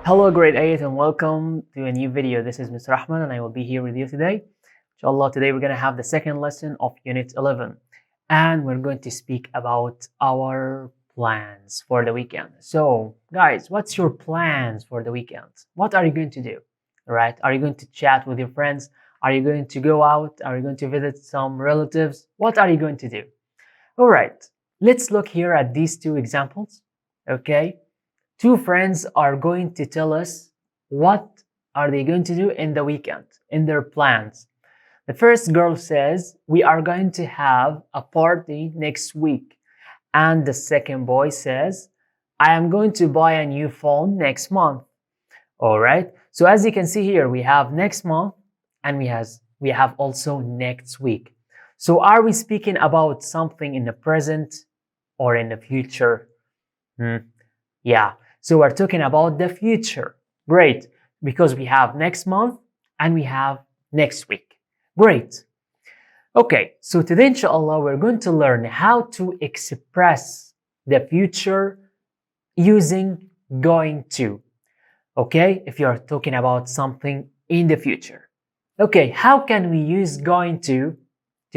Hello grade 8 and welcome to a new video. This is Mr. Rahman and I will be here with you today. Inshallah, today we're going to have the second lesson of Unit 11 and we're going to speak about our plans for the weekend. So guys, what's your plans for the weekend? What are you going to do? Right? Are you going to chat with your friends? Are you going to go out? Are you going to visit some relatives? What are you going to do? All right, let's look here at these two examples. Okay. Two friends are going to tell us what are they going to do in the weekend, in their plans. The first girl says, we are going to have a party next week. And the second boy says, I am going to buy a new phone next month. All right. So as you can see here, we have next month and we have also next week. So are we speaking about something in the present or in the future? Yeah. So we're talking about the future. Great. Because we have next month and we have next week. Great. Okay. So today, inshallah, we're going to learn how to express the future using going to. Okay. If you're talking about something in the future. Okay. How can we use going to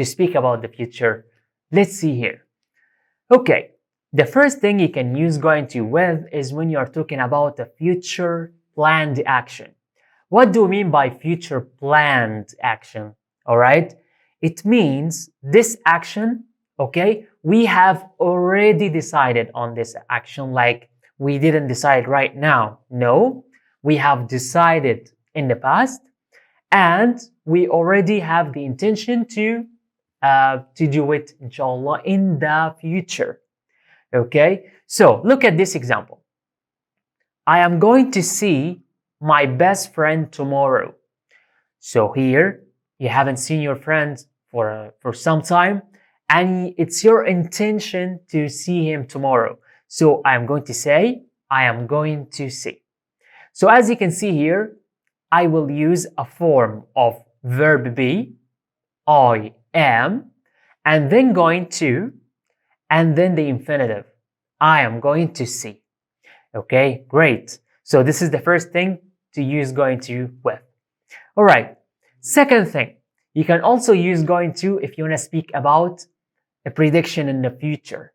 speak about the future? Let's see here. Okay. The first thing you can use going to with is when you're talking about a future planned action. What do we mean by future planned action? All right. It means this action, okay, we have already decided on this action, like we didn't decide right now. No, we have decided in the past and we already have the intention to do it, inshallah, in the future. Okay, so look at this example. I am going to see my best friend tomorrow. So here you haven't seen your friend for some time and it's your intention to see him tomorrow. So I am going to say, I am going to see. So as you can see here, I will use a form of verb be, I am, and then going to, and then the infinitive, I am going to see. Okay, great. So this is the first thing to use going to with. All right. Second thing, you can also use going to if you want to speak about a prediction in the future.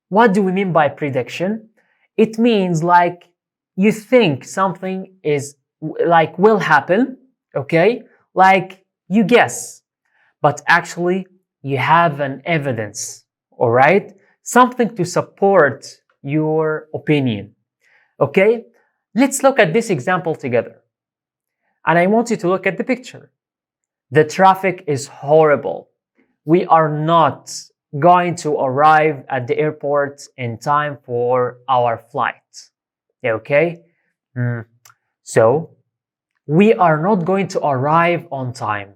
What do we mean by prediction? It means like you think something is like will happen, okay? Like you guess, but actually you have an evidence. All right, something to support your opinion. Okay, let's look at this example together. And I want you to look at the picture. The traffic is horrible. We are not going to arrive at the airport in time for our flight. Okay, so we are not going to arrive on time.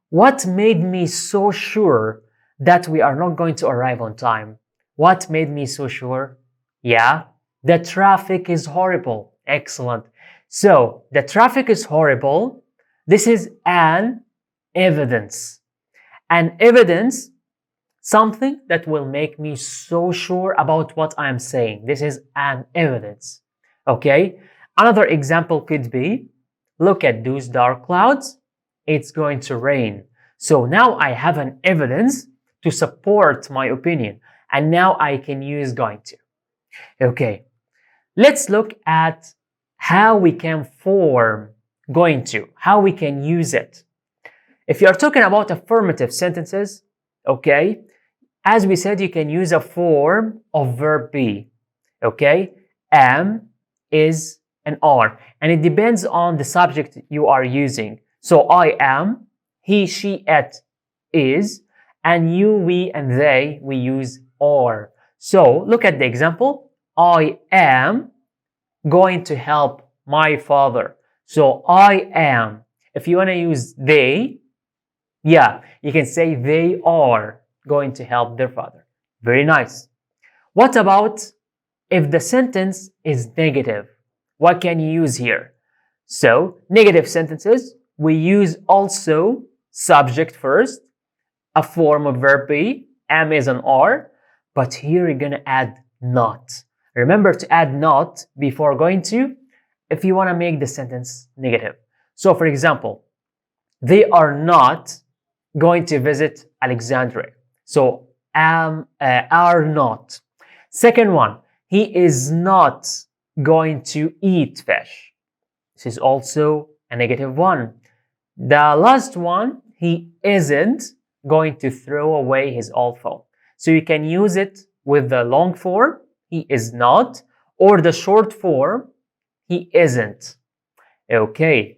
What made me so sure that we are not going to arrive on time? What made me so sure? Yeah, the traffic is horrible. Excellent. So the traffic is horrible. This is an evidence. An evidence, something that will make me so sure about what I am saying. This is an evidence. Okay. Another example could be, look at those dark clouds. It's going to rain. So now I have an evidence to support my opinion. And now I can use going to. Okay, let's look at how we can form going to, how we can use it. If you're talking about affirmative sentences, okay, as we said, you can use a form of verb be. Okay, am, is, and are. And it depends on the subject you are using. So I am, he, she, it, is, and you, we, and they, we use are. So look at the example. I am going to help my father. So I am. If you want to use they, yeah, you can say they are going to help their father. Very nice. What about if the sentence is negative? What can you use here? So negative sentences, we use also subject first, a form of verb be, am, is, and are, but here you're going to add not. Remember to add not before going to if you want to make the sentence negative. So for example, they are not going to visit Alexandria. So are not. Second one, he is not going to eat fish. This is also a negative one. The last one, he isn't going to throw away his old phone. So you can use it with the long form, he is not, or the short form, he isn't. Okay.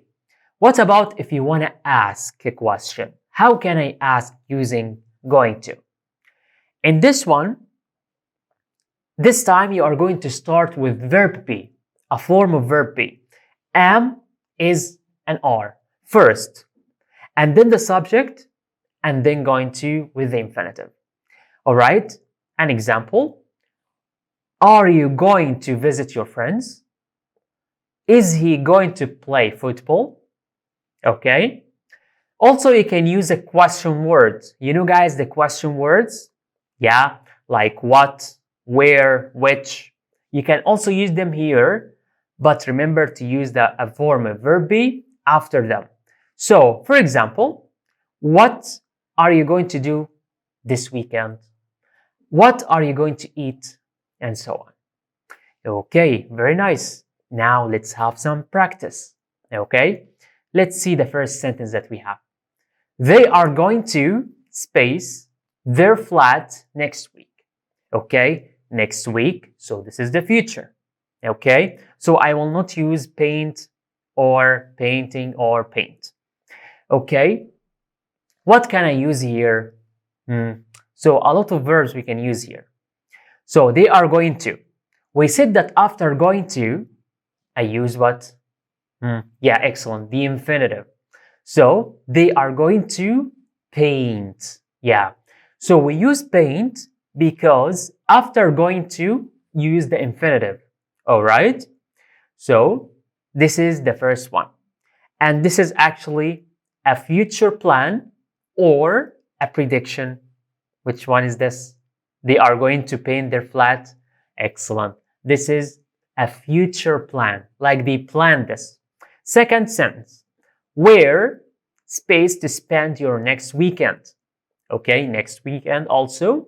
What about if you want to ask a question? How can I ask using going to? In this one, this time you are going to start with verb be, a form of verb be. Am is an are first, and then the subject, and then going to with the infinitive. All right, an example. Are you going to visit your friends? Is he going to play football? Okay. Also, you can use a question word. You know, guys, the question words? Yeah, like what, where, which. You can also use them here, but remember to use the form of verb be after them. So, for example, what are you going to do this weekend? What are you going to eat? And so on. Okay, very nice. Now let's have some practice. Okay, let's see the first sentence that we have. They are going to space their flat next week. Okay, next week. So this is the future. Okay, so I will not use paint or painting or paint. Okay, what can I use here? So a lot of verbs we can use here. So they are going to. We said that after going to, I use what? Yeah, excellent. The infinitive. So they are going to paint. Yeah. So we use paint because after going to, you use the infinitive. All right. So this is the first one. And this is actually a future plan or a prediction. Which one is this? They are going to paint their flat. Excellent. This is a future plan, like they planned this. Second sentence, where space to spend your next weekend. Okay, next weekend also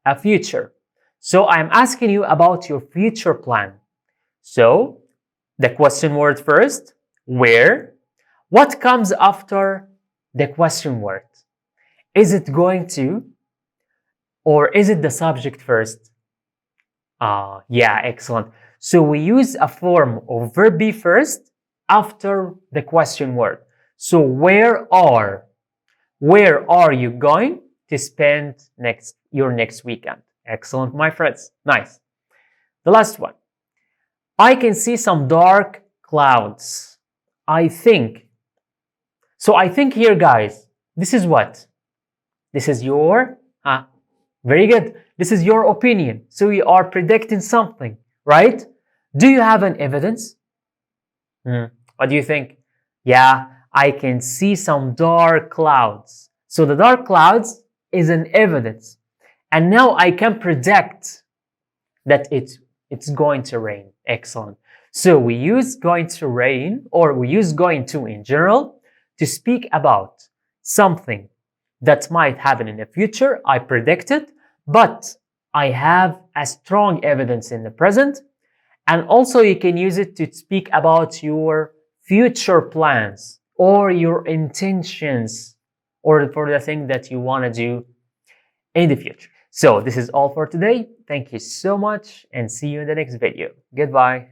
a future. So I'm asking you about your future plan. So the question word first, where. What comes after the question word? Is it going to, or is it the subject first? Yeah, excellent. So we use a form of verb be first after the question word. So where are you going to spend your next weekend? Excellent, my friends. Nice. The last one. I can see some dark clouds. I think. So I think here, guys, this is what? This is your, very good. This is your opinion. So you are predicting something, right? Do you have an evidence? What do you think? Yeah, I can see some dark clouds. So the dark clouds is an evidence. And now I can predict that it's going to rain. Excellent. So we use going to rain, or we use going to in general to speak about something that might happen in the future. I predict it, but I have a strong evidence in the present. And also you can use it to speak about your future plans or your intentions or for the thing that you want to do in the future. So this is all for today. Thank you so much and see you in the next video. Goodbye.